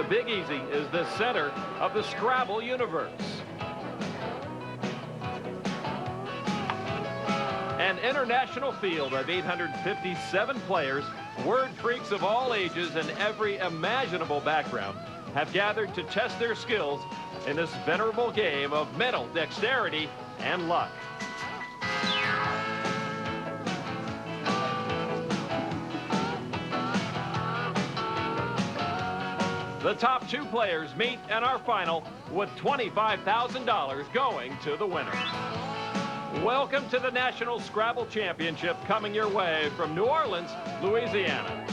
Big Easy is the center of the Scrabble universe. An international field of 857 players, word freaks of all ages and every imaginable background, have gathered to test their skills in this venerable game of mental dexterity and luck. The top 2 players meet in our final with $25,000 going to the winner. Welcome to the National Scrabble Championship, coming your way from New Orleans, Louisiana.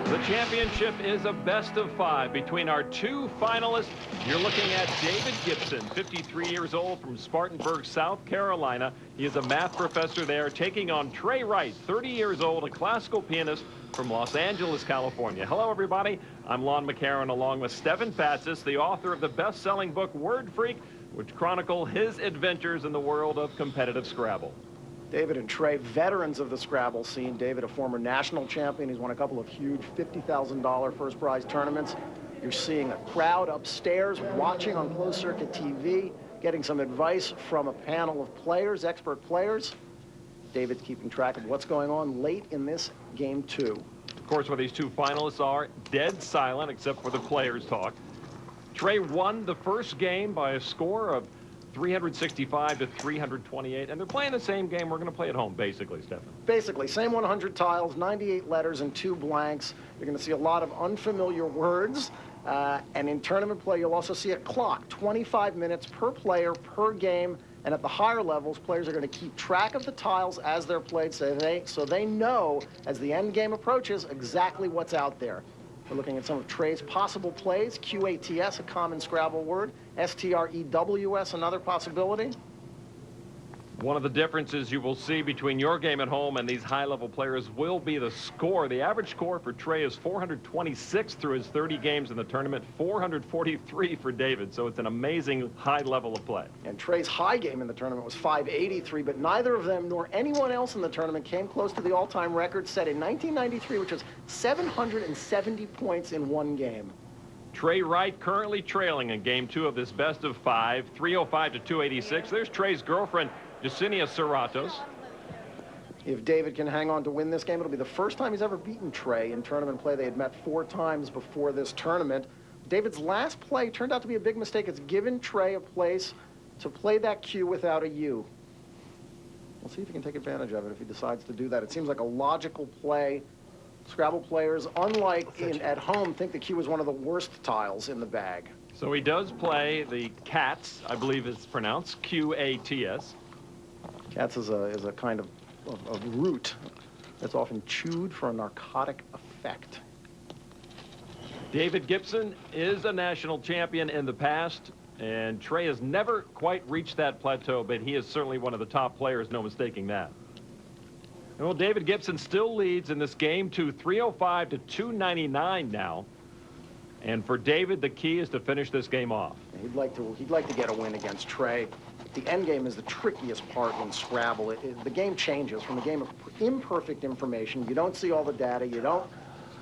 The championship is a best of 5 between our 2 finalists. You're looking at David Gibson, 53 years old, from Spartanburg, South Carolina. He is a math professor there, taking on Trey Wright, 30 years old, a classical pianist from Los Angeles, California. Hello, everybody. I'm Lon McCarron, along with Stephen Fatsis, the author of the best-selling book Word Freak, which chronicle his adventures in the world of competitive Scrabble. David and Trey, veterans of the Scrabble scene. David, a former national champion. He's won a couple of huge $50,000 first prize tournaments. You're seeing a crowd upstairs watching on closed-circuit TV, getting some advice from a panel of players, expert players. David's keeping track of what's going on late in this game 2. Of course, where these 2 finalists are dead silent, except for the players' talk. Trey won the first game by a score of 365 to 328, and they're playing the same game we're going to play at home, basically, Stephen. Basically, same 100 tiles, 98 letters, and 2 blanks. You're going to see a lot of unfamiliar words, and in tournament play, you'll also see a clock, 25 minutes per player per game, and at the higher levels, players are going to keep track of the tiles as they're played, so they know, as the end game approaches, exactly what's out there. We're looking at some of Trey's possible plays. QATS, a common Scrabble word. STREWS, another possibility. One of the differences you will see between your game at home and these high-level players will be the score. The average score for Trey is 426 through his 30 games in the tournament, 443 for David. So it's an amazing high level of play. And Trey's high game in the tournament was 583, but neither of them nor anyone else in the tournament came close to the all-time record set in 1993, which was 770 points in one game. Trey Wright currently trailing in game 2 of this best of 5, 305 to 286. There's Trey's girlfriend, Yesenia Serratos. If David can hang on to win this game, it'll be the first time he's ever beaten Trey in tournament play. They had met 4 times before this tournament. David's last play turned out to be a big mistake. It's given Trey a place to play that Q without a U. We'll see if he can take advantage of it if he decides to do that. It seems like a logical play. Scrabble players, unlike at home, think the Q is one of the worst tiles in the bag. So he does play the cats, I believe it's pronounced, QATS. Cats is a kind of root that's often chewed for a narcotic effect. David Gibson is a national champion in the past, and Trey has never quite reached that plateau, but he is certainly one of the top players, no mistaking that. Well, David Gibson still leads in this game 2, 305 to 299 now. And for David, the key is to finish this game off. He'd like to get a win against Trey. The end game is the trickiest part in Scrabble. The game changes from a game of imperfect information. You don't see all the data. You don't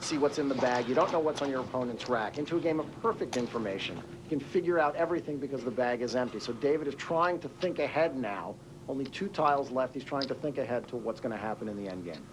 see what's in the bag. You don't know what's on your opponent's rack. Into a game of perfect information. You can figure out everything because the bag is empty. So David is trying to think ahead now. Only 2 tiles left. He's trying to think ahead to what's going to happen in the end game.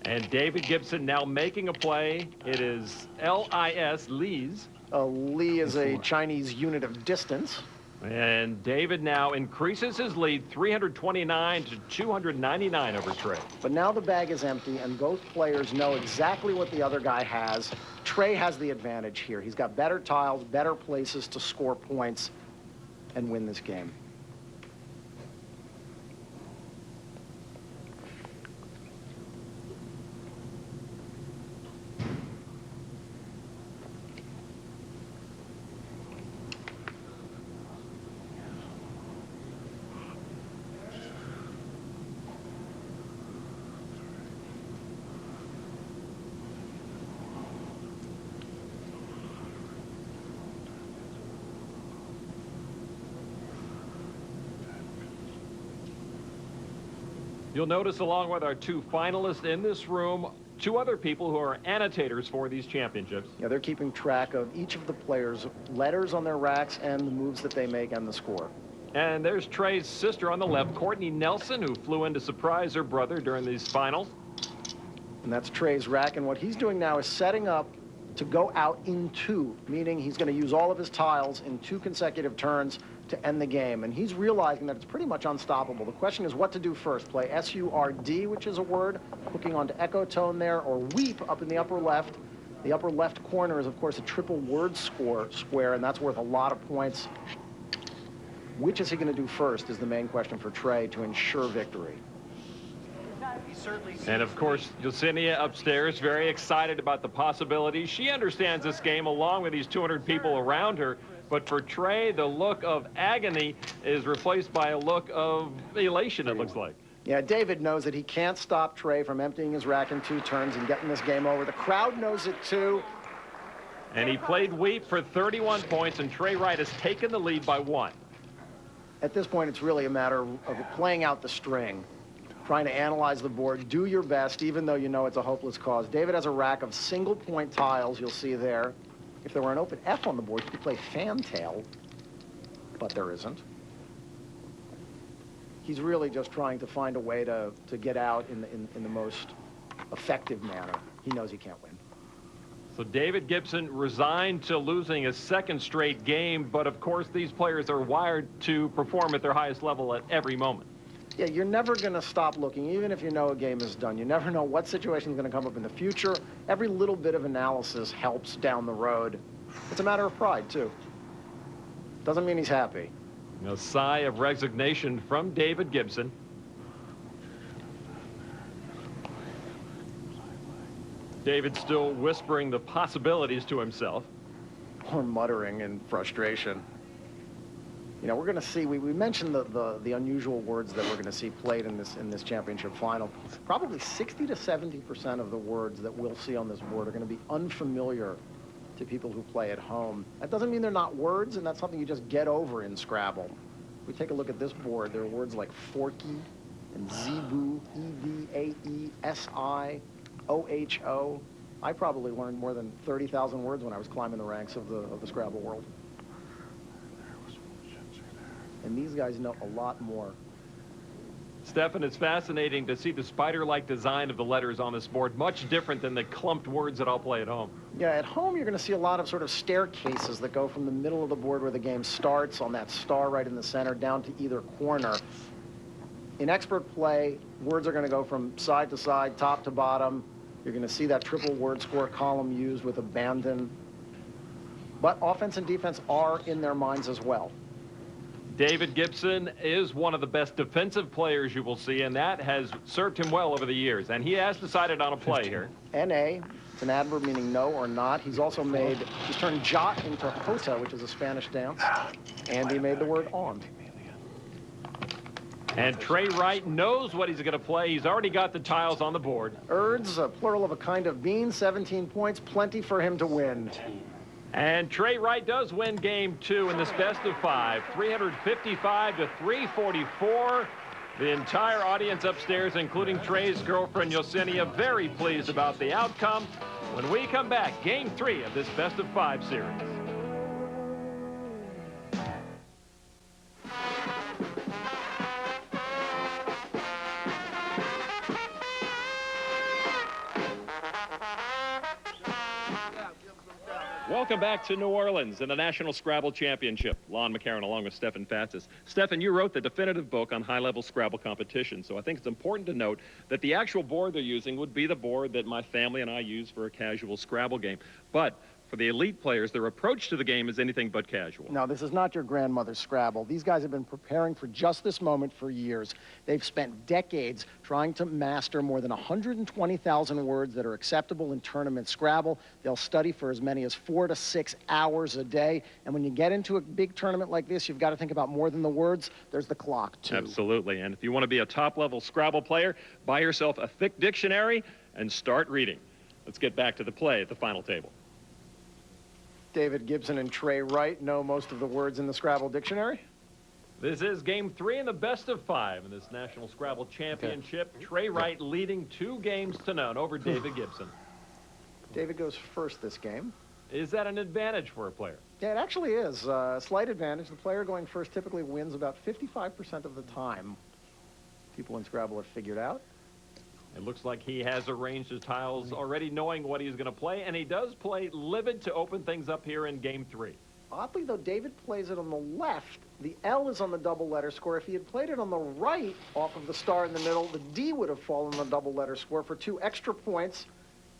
And David Gibson now making a play. It is L-I-S, Lees. Li is a Chinese unit of distance. And David now increases his lead, 329 to 299 over Trey. But now the bag is empty, and both players know exactly what the other guy has. Trey has the advantage here. He's got better tiles, better places to score points and win this game. You'll notice, along with our two finalists in this room, two other people who are annotators for these championships. Yeah, they're keeping track of each of the players' letters on their racks and the moves that they make and the score. And there's Trey's sister on the left, Courtney Nelson, who flew in to surprise her brother during these finals. And that's Trey's rack, and what he's doing now is setting up to go out in two, meaning he's going to use all of his tiles in 2 consecutive turns to end the game. And he's realizing that it's pretty much unstoppable. The question is what to do first. Play S-U-R-D, which is a word, hooking onto echo tone there, or weep up in the upper left. The upper left corner is, of course, a triple word square, and that's worth a lot of points. Which is he going to do first is the main question for Trey to ensure victory. And, of course, Yesenia upstairs, very excited about the possibilities. She understands this game along with these 200 people around her. But for Trey, the look of agony is replaced by a look of elation, it looks like. Yeah, David knows that he can't stop Trey from emptying his rack in 2 turns and getting this game over. The crowd knows it, too. And he played Weep for 31 points, and Trey Wright has taken the lead by 1. At this point, it's really a matter of playing out the string, trying to analyze the board, do your best, even though you know it's a hopeless cause. David has a rack of single-point tiles, you'll see there. If there were an open F on the board, you could play fantail, but there isn't. He's really just trying to find a way to get out in the most effective manner. He knows he can't win. So David Gibson resigned to losing a 2nd straight game, but of course these players are wired to perform at their highest level at every moment. Yeah, you're never going to stop looking, even if you know a game is done. You never know what situation is going to come up in the future. Every little bit of analysis helps down the road. It's a matter of pride, too. Doesn't mean he's happy. A sigh of resignation from David Gibson. David still whispering the possibilities to himself. Or muttering in frustration. You know, we're going to see, we mentioned the unusual words that we're going to see played in this championship final. Probably 60 to 70% of the words that we'll see on this board are going to be unfamiliar to people who play at home. That doesn't mean they're not words, and that's something you just get over in Scrabble. If we take a look at this board, there are words like forky and zebu, E-V-A-E-S-I-O-H-O. I probably learned more than 30,000 words when I was climbing the ranks of the Scrabble world. And these guys know a lot more. Stefan, it's fascinating to see the spider-like design of the letters on this board, much different than the clumped words that I'll play at home. Yeah, at home you're going to see a lot of sort of staircases that go from the middle of the board where the game starts on that star right in the center down to either corner. In expert play, words are going to go from side to side, top to bottom. You're going to see that triple word score column used with abandon. But offense and defense are in their minds as well. David Gibson is one of the best defensive players you will see, and that has served him well over the years. And he has decided on a play here. N-A, it's an adverb meaning no or not. He's also he's turned jot into jota, which is a Spanish dance. And he made the word on. And Trey Wright knows what he's going to play. He's already got the tiles on the board. Urds, a plural of a kind of bean, 17 points, plenty for him to win. And Trey Wright does win game 2 in this best of 5, 355 to 344. The entire audience upstairs, including Trey's girlfriend Yesenia, very pleased about the outcome. When we come back, game 3 of this best of 5 series. Welcome back to New Orleans and the National Scrabble Championship. Lon McCarron along with Stefan Fatsis. Stefan, you wrote the definitive book on high-level Scrabble competition, so I think it's important to note that the actual board they're using would be the board that my family and I use for a casual Scrabble game. But for the elite players, their approach to the game is anything but casual. No, this is not your grandmother's Scrabble. These guys have been preparing for just this moment for years. They've spent decades trying to master more than 120,000 words that are acceptable in tournament Scrabble. They'll study for as many as 4 to 6 hours a day. And when you get into a big tournament like this, you've got to think about more than the words. There's the clock, too. Absolutely. And if you want to be a top-level Scrabble player, buy yourself a thick dictionary and start reading. Let's get back to the play at the final table. David Gibson and Trey Wright know most of the words in the Scrabble dictionary. This is game 3 in the best of 5 in this National Scrabble Championship. Okay. Trey Wright leading 2 games to none over David Gibson. David goes first this game. Is that an advantage for a player? Yeah, it actually is. A slight advantage. The player going first typically wins about 55% of the time. People in Scrabble have figured out. It looks like he has arranged his tiles already knowing what he's going to play, and he does play livid to open things up here in game 3. Oddly, though, David plays it on the left. The L is on the double letter score. If he had played it on the right off of the star in the middle, the D would have fallen on the double letter score for 2 extra points.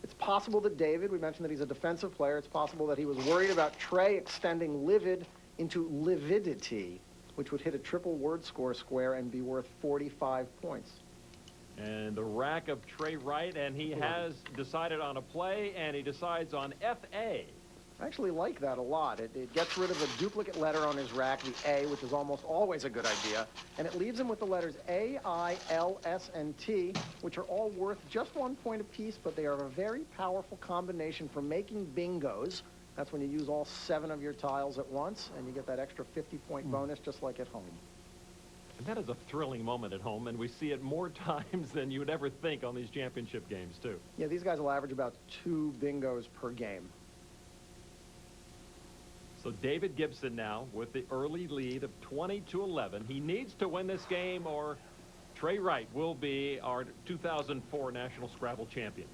It's possible that David, we mentioned that he's a defensive player, it's possible that he was worried about Trey extending livid into lividity, which would hit a triple word score square and be worth 45 points. And the rack of Trey Wright, and he has decided on a play, and he decides on F-A. I actually like that a lot. It gets rid of a duplicate letter on his rack, the A, which is almost always a good idea, and it leaves him with the letters A, I, L, S, and T, which are all worth just 1 point apiece, but they are a very powerful combination for making bingos. That's when you use all 7 of your tiles at once, and you get that extra 50-point bonus just like at home. And that is a thrilling moment at home, and we see it more times than you would ever think on these championship games, too. Yeah, these guys will average about 2 bingos per game. So David Gibson now with the early lead of 20-11. He needs to win this game or Trey Wright will be our 2004 National Scrabble champion.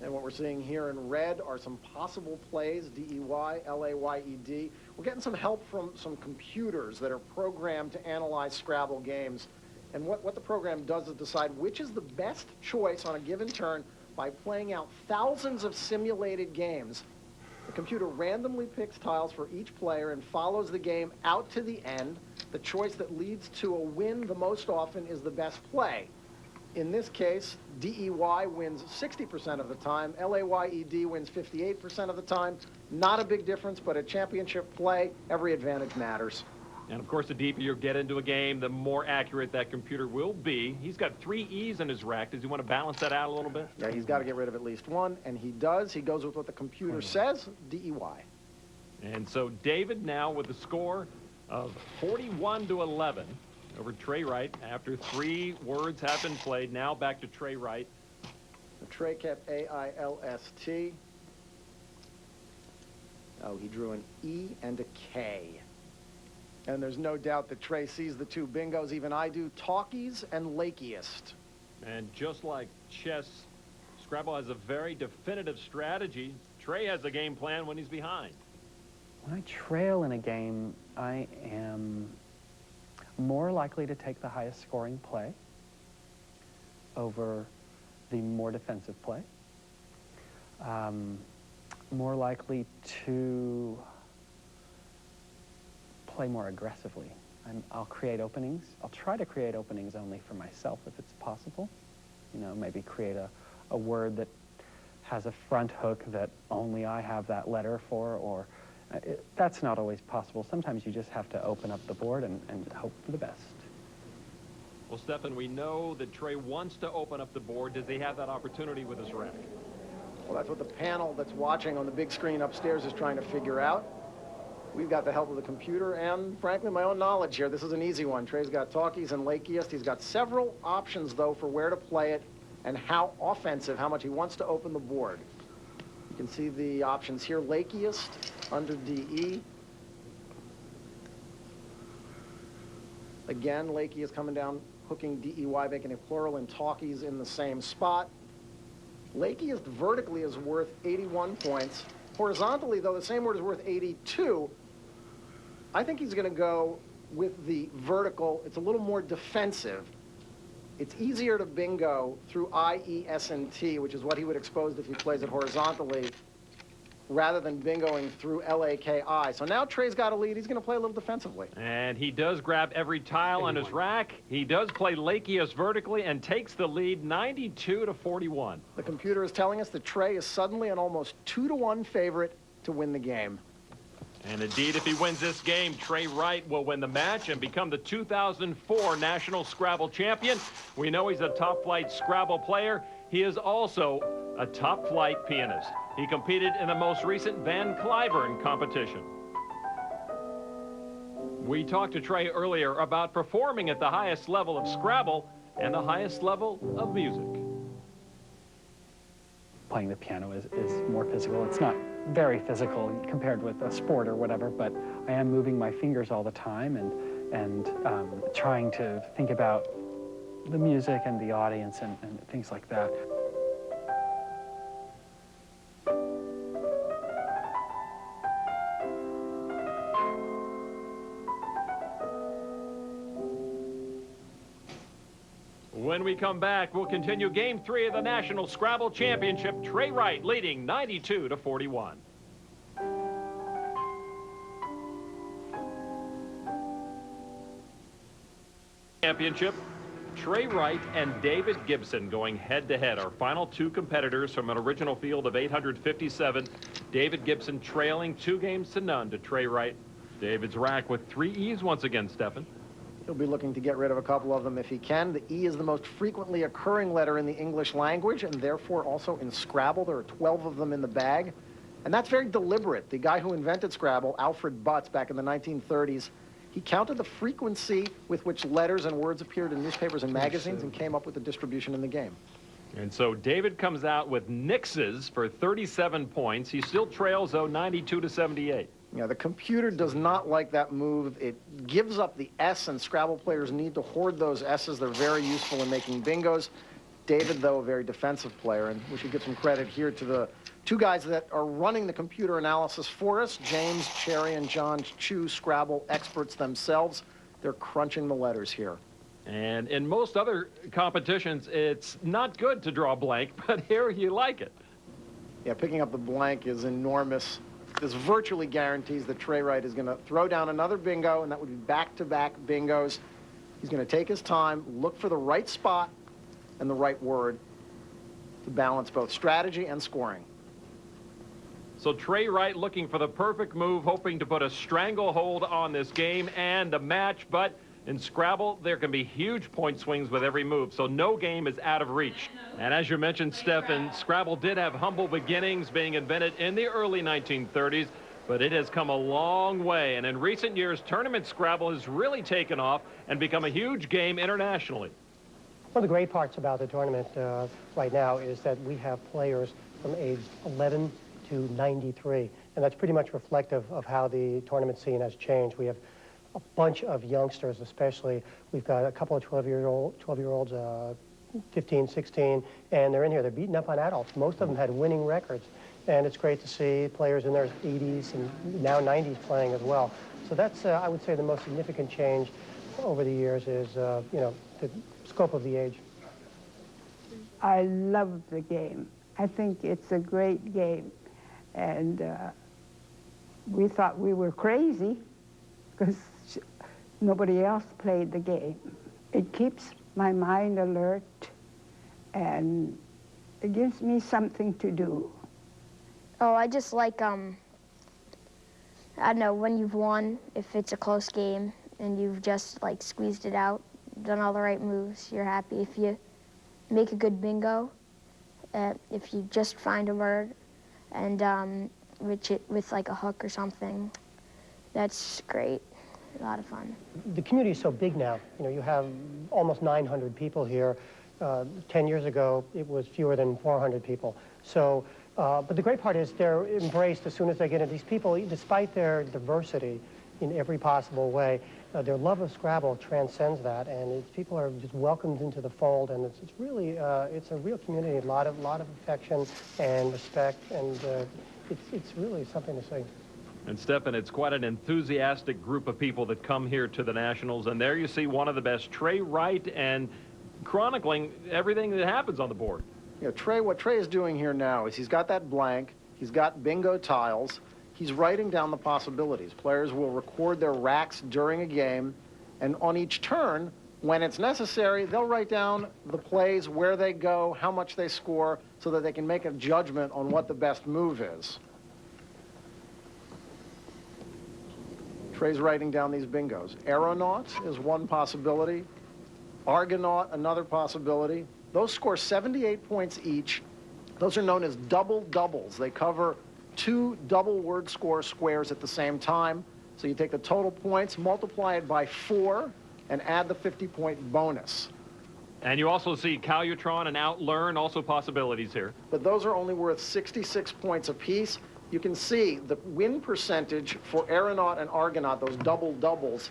And what we're seeing here in red are some possible plays, D-E-Y, L-A-Y-E-D. We're getting some help from some computers that are programmed to analyze Scrabble games. And what the program does is decide which is the best choice on a given turn by playing out thousands of simulated games. The computer randomly picks tiles for each player and follows the game out to the end. The choice that leads to a win the most often is the best play. In this case, D-E-Y wins 60% of the time. L-A-Y-E-D wins 58% of the time. Not a big difference, but a championship play, every advantage matters. And, of course, the deeper you get into a game, the more accurate that computer will be. He's got 3 E's in his rack. Does he want to balance that out a little bit? Yeah, he's got to get rid of at least 1, and he does. He goes with what the computer says, D-E-Y. And so David now with a score of 41-11 over Trey Wright after 3 words have been played. Now back to Trey Wright. Trey kept A-I-L-S-T. Oh, he drew an E and a K. And there's no doubt that Trey sees the 2 bingos. Even I do. Talkies and Lakiest. And just like chess, Scrabble has a very definitive strategy. Trey has a game plan when he's behind. When I trail in a game, I am more likely to take the highest scoring play over the more defensive play. More likely to play more aggressively. I'll create openings. I'll try to create openings only for myself if it's possible. You know, maybe create a word that has a front hook that only I have that letter for, or that's not always possible. Sometimes you just have to open up the board and hope for the best. Well, Stefan, we know that Trey wants to open up the board. Does he have that opportunity with his rack? Well, that's what the panel that's watching on the big screen upstairs is trying to figure out. We've got the help of the computer and, frankly, my own knowledge here. This is an easy one. Trey's got Talkies and Lakiest. He's got several options, though, for where to play it and how offensive, how much he wants to open the board. You can see the options here. Lakiest under DE. Again, Lakiest coming down, hooking DEY, making a plural, and Talkies in the same spot. Lakiest vertically is worth 81 points. Horizontally, though, the same word is worth 82. I think he's going to go with the vertical. It's a little more defensive. It's easier to bingo through I, E, S, and T, which is what he would expose if he plays it horizontally, rather than bingoing through L-A-K-I. So now Trey's got a lead. He's going to play a little defensively. And he does grab every tile on his rack. He does play Lakiest vertically and takes the lead 92-41. The computer is telling us that Trey is suddenly an almost 2-to-1 favorite to win the game. And indeed, if he wins this game, Trey Wright will win the match and become the 2004 National Scrabble champion. We know he's a top-flight Scrabble player. He is also a top-flight pianist. He competed in the most recent Van Cliburn competition. We talked to Trey earlier about performing at the highest level of Scrabble and the highest level of music. Playing the piano is more physical. It's not very physical compared with a sport or whatever, but I am moving my fingers all the time and trying to think about the music and the audience and things like that. When we come back, we'll continue Game 3 of the National Scrabble Championship. Trey Wright leading 92-41. Championship, Trey Wright and David Gibson going head-to-head. Our final two competitors from an original field of 857. David Gibson trailing 2-0 to Trey Wright. David's rack with 3 E's once again, Stefan. He'll be looking to get rid of a couple of them if he can. The E is the most frequently occurring letter in the English language, and therefore also in Scrabble. There are 12 of them in the bag. And that's very deliberate. The guy who invented Scrabble, Alfred Butts, back in the 1930s, he counted the frequency with which letters and words appeared in newspapers and magazines and came up with the distribution in the game. And so David comes out with nixes for 37 points. He still trails, though, 92-78. Yeah, the computer does not like that move. It gives up the S, and Scrabble players need to hoard those S's. They're very useful in making bingos. David, though, a very defensive player, and we should give some credit here to the two guys that are running the computer analysis for us, James Cherry and John Chu, Scrabble experts themselves. They're crunching the letters here. And in most other competitions, it's not good to draw blank, but here you like it. Yeah, picking up the blank is enormous. This virtually guarantees that Trey Wright is going to throw down another bingo, and that would be back-to-back bingos. He's going to take his time, look for the right spot and the right word to balance both strategy and scoring. So Trey Wright looking for the perfect move, hoping to put a stranglehold on this game and the match, but in Scrabble, there can be huge point swings with every move, so no game is out of reach. And as you mentioned, Stefan, Scrabble did have humble beginnings, being invented in the early 1930s, but it has come a long way. And in recent years, tournament Scrabble has really taken off and become a huge game internationally. One of the great parts about the tournament right now is that we have players from age 11 to 93, and that's pretty much reflective of how the tournament scene has changed. We have a bunch of youngsters, especially. We've got a couple of 12-year-olds, 15, 16, and they're in here. They're beating up on adults. Most of them had winning records, and it's great to see players in their 80s and now 90s playing as well. So that's, I would say, the most significant change over the years is, you know, the scope of the age. I love the game. I think it's a great game, and we thought we were crazy because nobody else played the game. It keeps my mind alert, and it gives me something to do. Oh, I just like, I don't know, when you've won, if it's a close game, and you've just, like, squeezed it out, done all the right moves, you're happy. If you make a good bingo, if you just find a word, and with like, a hook or something, that's great. A lot of fun. The community is so big now. You know, you have almost 900 people here. 10 years ago, it was fewer than 400 people. So, but the great part is they're embraced as soon as they get in. These people, despite their diversity in every possible way, their love of Scrabble transcends that, and people are just welcomed into the fold, and it's really, it's a real community, a lot of affection and respect, and it's really something to see. And Stefan, it's quite an enthusiastic group of people that come here to the Nationals, and there you see one of the best, Trey Wright, and chronicling everything that happens on the board. You know, what Trey is doing here now is he's got that blank, he's got bingo tiles, he's writing down the possibilities. Players will record their racks during a game, and on each turn, when it's necessary, they'll write down the plays, where they go, how much they score, so that they can make a judgment on what the best move is. Trey's writing down these bingos. Aeronaut is one possibility. Argonaut, another possibility. Those score 78 points each. Those are known as double doubles. They cover 2 double word score squares at the same time. So you take the total points, multiply it by 4, and add the 50-point bonus. And you also see Calutron and Outlearn, also possibilities here. But those are only worth 66 points apiece. You can see the win percentage for Aeronaut and Argonaut, those double-doubles,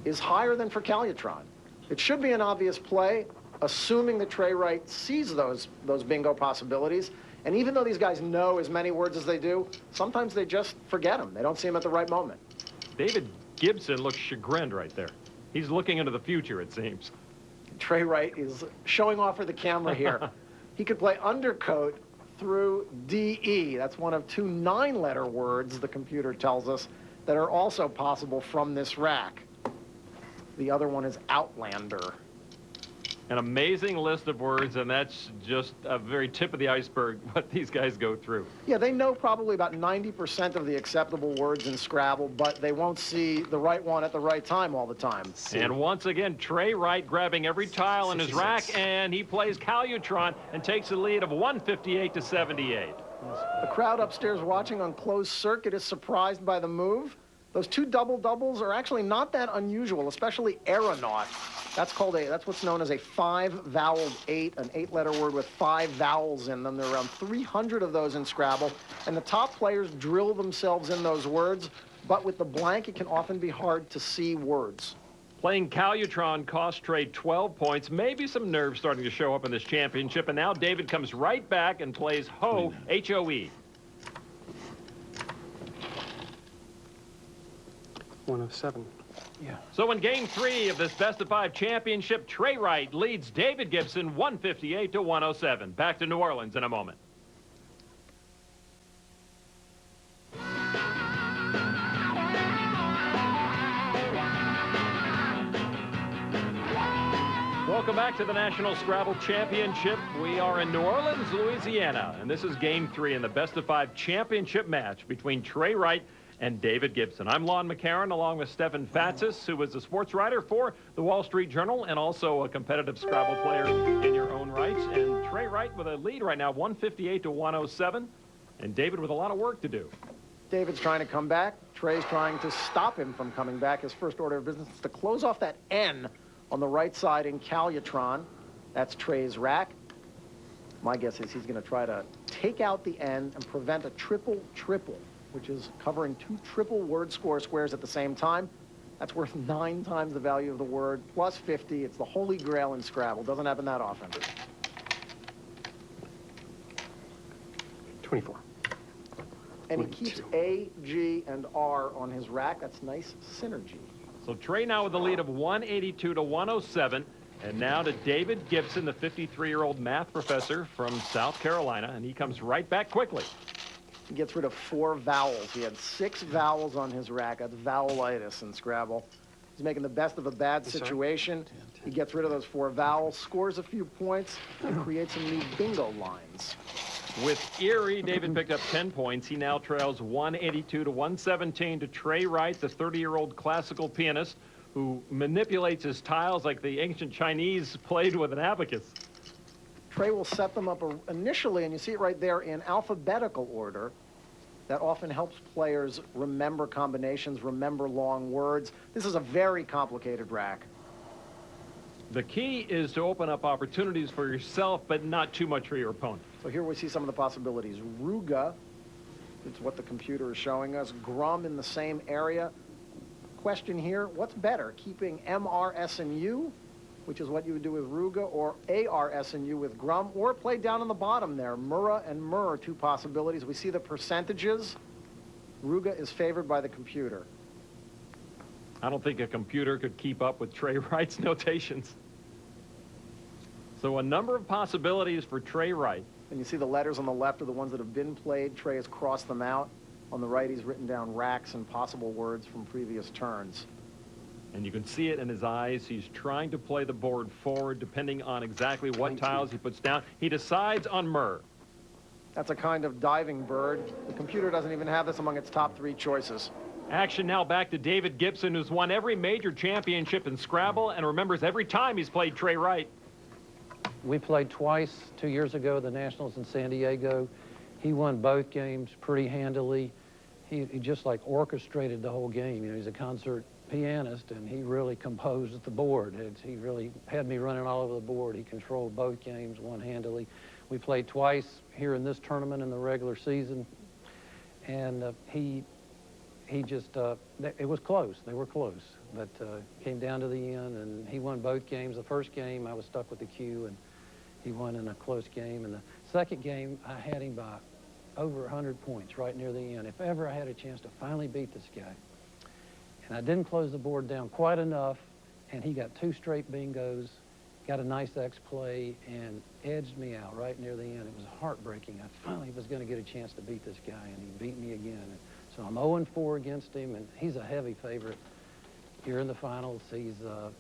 is higher than for Calutron. It should be an obvious play, assuming that Trey Wright sees those bingo possibilities. And even though these guys know as many words as they do, sometimes they just forget them. They don't see them at the right moment. David Gibson looks chagrined right there. He's looking into the future, it seems. Trey Wright is showing off for the camera here. He could play undercoat through DE. That's one of 2 9-letter words, the computer tells us, that are also possible from this rack. The other one is Outlander. An amazing list of words, and that's just a very tip of the iceberg, what these guys go through. Yeah, they know probably about 90% of the acceptable words in Scrabble, but they won't see the right one at the right time all the time. And once again, Trey Wright grabbing every tile in his rack, and he plays Calutron and takes a lead of 158 to 78. The crowd upstairs watching on closed circuit is surprised by the move. Those 2 double-doubles are actually not that unusual, especially Aeronaut. That's what's known as a 5-voweled 8, an 8-letter word with 5 vowels in them. There are around 300 of those in Scrabble, and the top players drill themselves in those words, but with the blank, it can often be hard to see words. Playing Calutron cost Trey 12 points, maybe some nerves starting to show up in this championship, and now David comes right back and plays Ho, H-O-E. 107. Yeah. So in game 3 of this best-of-5 championship, Trey Wright leads David Gibson 158 to 107. Back to New Orleans in a moment. Welcome back to the National Scrabble Championship. We are in New Orleans, Louisiana, and this is game 3 in the best-of-5 championship match between Trey Wright and David Gibson. I'm Lon McCarron, along with Stephen Fatsis, who is a sports writer for the Wall Street Journal and also a competitive Scrabble player in your own rights. And Trey Wright with a lead right now, 158 to 107, and David with a lot of work to do. David's trying to come back. Trey's trying to stop him from coming back. His first order of business is to close off that N on the right side in Calutron. That's Trey's rack. My guess is he's going to try to take out the N and prevent a triple-triple, which is covering 2 triple word score squares at the same time. That's worth 9 times the value of the word, plus 50. It's the holy grail in Scrabble. Doesn't happen that often. 24. And he keeps A, G, and R on his rack. That's nice synergy. So Trey now with a lead of 182 to 107. And now to David Gibson, the 53-year-old math professor from South Carolina. And he comes right back quickly. He gets rid of 4 vowels. He had 6 vowels on his rack. That's vowelitis in Scrabble. He's making the best of a bad situation. He gets rid of those 4 vowels, scores a few points, and creates some new bingo lines. With Erie, David picked up 10 points. He now trails 182 to 117 to Trey Wright, the 30-year-old classical pianist who manipulates his tiles like the ancient Chinese played with an abacus. Trey will set them up initially, and you see it right there, in alphabetical order. That often helps players remember combinations, remember long words. This is a very complicated rack. The key is to open up opportunities for yourself, but not too much for your opponent. So here we see some of the possibilities. Ruga, it's what the computer is showing us. Grum in the same area. Question here, what's better, keeping M, R, S, and U, which is what you would do with Ruga, or A, R, S, and U with Grum, or play down on the bottom there. Murrah and Murr, 2 possibilities. We see the percentages. Ruga is favored by the computer. I don't think a computer could keep up with Trey Wright's notations. So a number of possibilities for Trey Wright. And you see the letters on the left are the ones that have been played. Trey has crossed them out. On the right, he's written down racks and possible words from previous turns. And you can see it in his eyes. He's trying to play the board forward depending on exactly what tiles he puts down. He decides on Murr. That's a kind of diving bird. The computer doesn't even have this among its top 3 choices. Action now back to David Gibson, who's won every major championship in Scrabble and remembers every time he's played Trey Wright. We played twice 2 years ago, the Nationals in San Diego. He won both games pretty handily. he just like orchestrated the whole game. You know, he's a concert pianist, and he really composed the board. He really had me running all over the board. He controlled both games one-handedly. We played twice here in this tournament in the regular season, and he just, it was close. They were close, but came down to the end, and he won both games. The first game, I was stuck with the cue, and he won in a close game. And the second game, I had him by over 100 points right near the end. If ever I had a chance to finally beat this guy. And I didn't close the board down quite enough, and he got 2 straight bingos, got a nice X play, and edged me out right near the end. It was heartbreaking. I finally was going to get a chance to beat this guy, and he beat me again. And so I'm 0-4 against him, and he's a heavy favorite here in the finals. He's a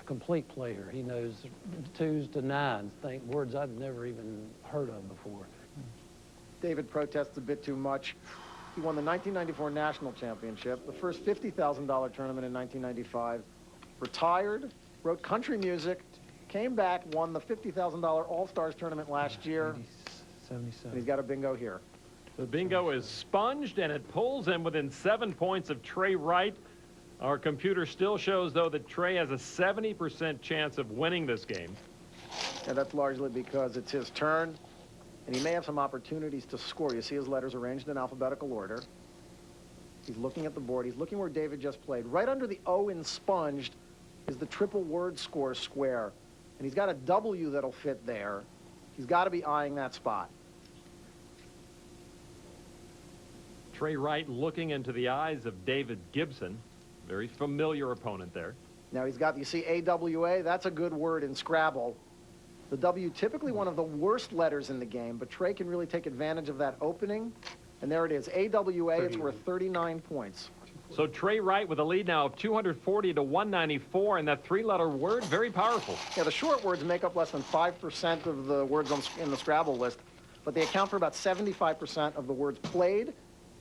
complete player. He knows 2s to 9s, words I'd never even heard of before. David protests a bit too much. He won the 1994 National Championship, the first $50,000 tournament in 1995, retired, wrote country music, came back, won the $50,000 All-Stars tournament last year. 77. And he's got a bingo here. The bingo is sponged, and it pulls him within 7 points of Trey Wright. Our computer still shows, though, that Trey has a 70% chance of winning this game. And that's largely because it's his turn, and he may have some opportunities to score. You see his letters arranged in alphabetical order. He's looking at the board. He's looking where David just played. Right under the O in sponged is the triple word score square, and he's got a W that'll fit there. He's got to be eyeing that spot. Trey Wright looking into the eyes of David Gibson. Very familiar opponent there. Now he's got, you see AWA, that's a good word in Scrabble. The W, typically one of the worst letters in the game, but Trey can really take advantage of that opening. And there it is, AWA, it's worth 39 points. So Trey Wright with a lead now of 240 to 194, and that 3-letter word, very powerful. Yeah, the short words make up less than 5% of the words in the Scrabble list, but they account for about 75% of the words played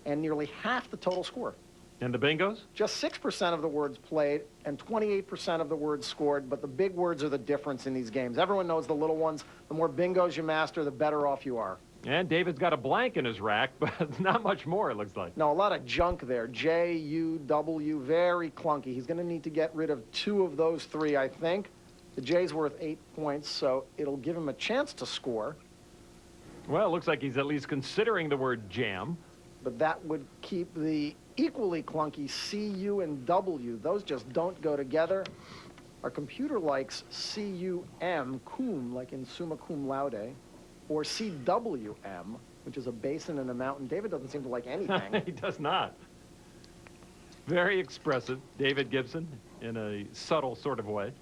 and nearly half the total score. And the bingos? Just 6% of the words played and 28% of the words scored, but the big words are the difference in these games. Everyone knows the little ones. The more bingos you master, the better off you are. And David's got a blank in his rack, but not much more, it looks like. No, a lot of junk there. J, U, W, very clunky. He's going to need to get rid of 2 of those 3, I think. The J's worth 8 points, so it'll give him a chance to score. Well, it looks like he's at least considering the word jam. But that would keep the equally clunky C, U, and W. Those just don't go together. Our computer likes C-U-M, cum, like in summa cum laude, or C-W-M, which is a basin and a mountain. David doesn't seem to like anything. He does not. Very expressive, David Gibson, in a subtle sort of way.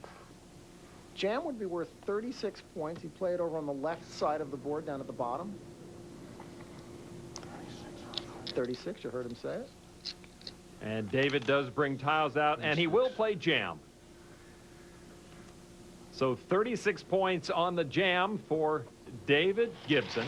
Jam would be worth 36 points. He played over on the left side of the board down at the bottom. 36, you heard him say it. And David does bring tiles out, and he will play jam. So 36 points on the jam for David Gibson.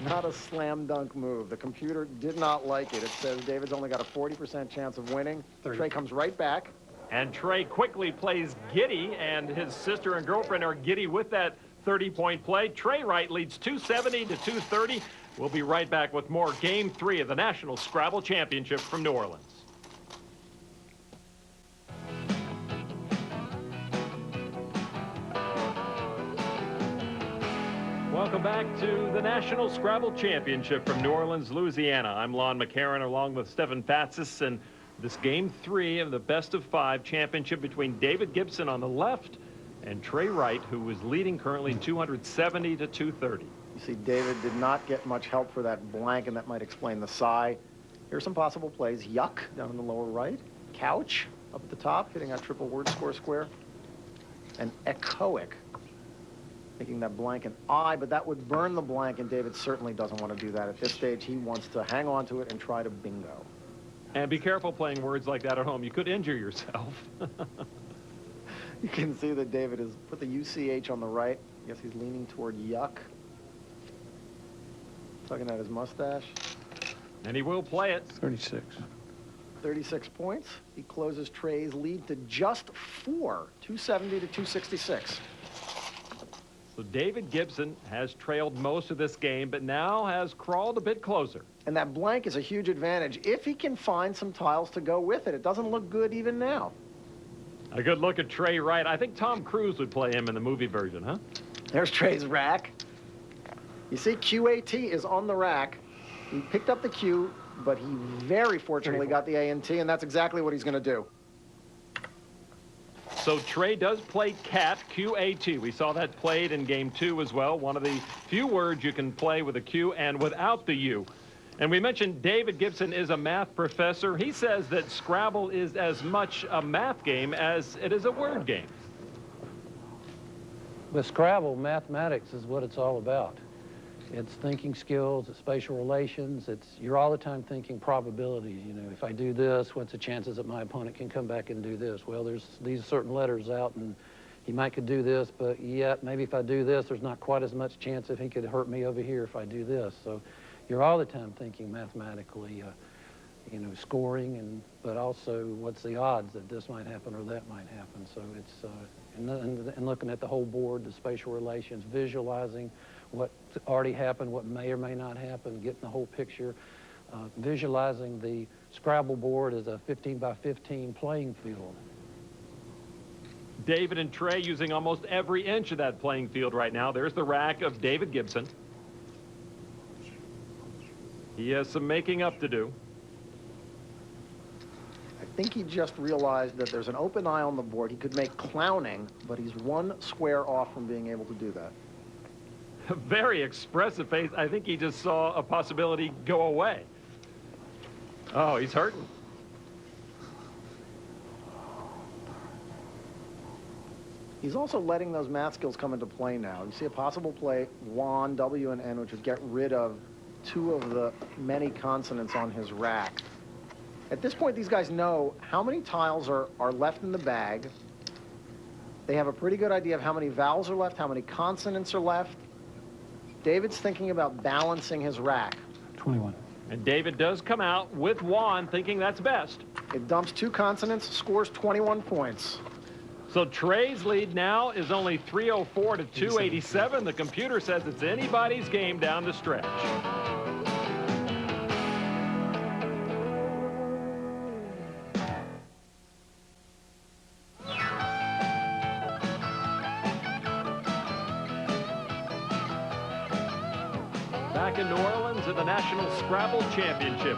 Not a slam dunk move. The computer did not like it. It says David's only got a 40% chance of winning. 30. Trey comes right back. And Trey quickly plays giddy, and his sister and girlfriend are giddy with that 30-point play. Trey Wright leads 270 to 230. We'll be right back with more Game 3 of the National Scrabble Championship from New Orleans. Welcome back to the National Scrabble Championship from New Orleans, Louisiana. I'm Lon McCarron along with Stephen Fatsis, and this Game 3 of the best-of-5 championship between David Gibson on the left and Trey Wright, who is leading currently 270 to 230. You see, David did not get much help for that blank, and that might explain the sigh. Here's some possible plays. Yuck, down in the lower right. Couch, up at the top, hitting that triple word score square. And echoic, making that blank an I, but that would burn the blank, and David certainly doesn't want to do that. At this stage, he wants to hang on to it and try to bingo. And be careful playing words like that at home. You could injure yourself. You can see that David has put the UCH on the right. I guess he's leaning toward yuck. Tugging at his mustache. And he will play it. 36. 36 points. He closes Trey's lead to just 4, 270 to 266. So David Gibson has trailed most of this game, but now has crawled a bit closer. And that blank is a huge advantage if he can find some tiles to go with it. It doesn't look good even now. A good look at Trey Wright. I think Tom Cruise would play him in the movie version, huh? There's Trey's rack. You see, QAT is on the rack. He picked up the Q, but he very fortunately got the A and T, and that's exactly what he's going to do. So Trey does play cat, Q-A-T. We saw that played in game 2 as well. One of the few words you can play with a Q and without the U. And we mentioned David Gibson is a math professor. He says that Scrabble is as much a math game as it is a word game. With Scrabble, mathematics is what it's all about. It's thinking skills, it's spatial relations, you're all the time thinking probabilities. You know, if I do this, what's the chances that my opponent can come back and do this? Well, there's these certain letters out, and he might could do this, but yet maybe if I do this, there's not quite as much chance if he could hurt me over here if I do this. So you're all the time thinking mathematically, you know, scoring, but also what's the odds that this might happen or that might happen. So it's, and looking at the whole board, the spatial relations, visualizing what already happened, what may or may not happen, getting the whole picture, visualizing the Scrabble board as a 15 by 15 playing field. David and Trey using almost every inch of that playing field right now. There's the rack of David Gibson. He has some making up to do. I think he just realized that there's an open eye on the board. He could make clowning, but he's one square off from being able to do that. A very expressive face. I think he just saw a possibility go away. Oh, he's hurting. He's also letting those math skills come into play now. You see a possible play, WAN, W and N, which would get rid of 2 of the many consonants on his rack. At this point, these guys know how many tiles are left in the bag. They have a pretty good idea of how many vowels are left, how many consonants are left. David's thinking about balancing his rack. 21. And David does come out with WAN, thinking that's best. It dumps 2 consonants, scores 21 points. So Trey's lead now is only 304 to 287. The computer says it's anybody's game down the stretch. Back in New Orleans at the National Scrabble Championship.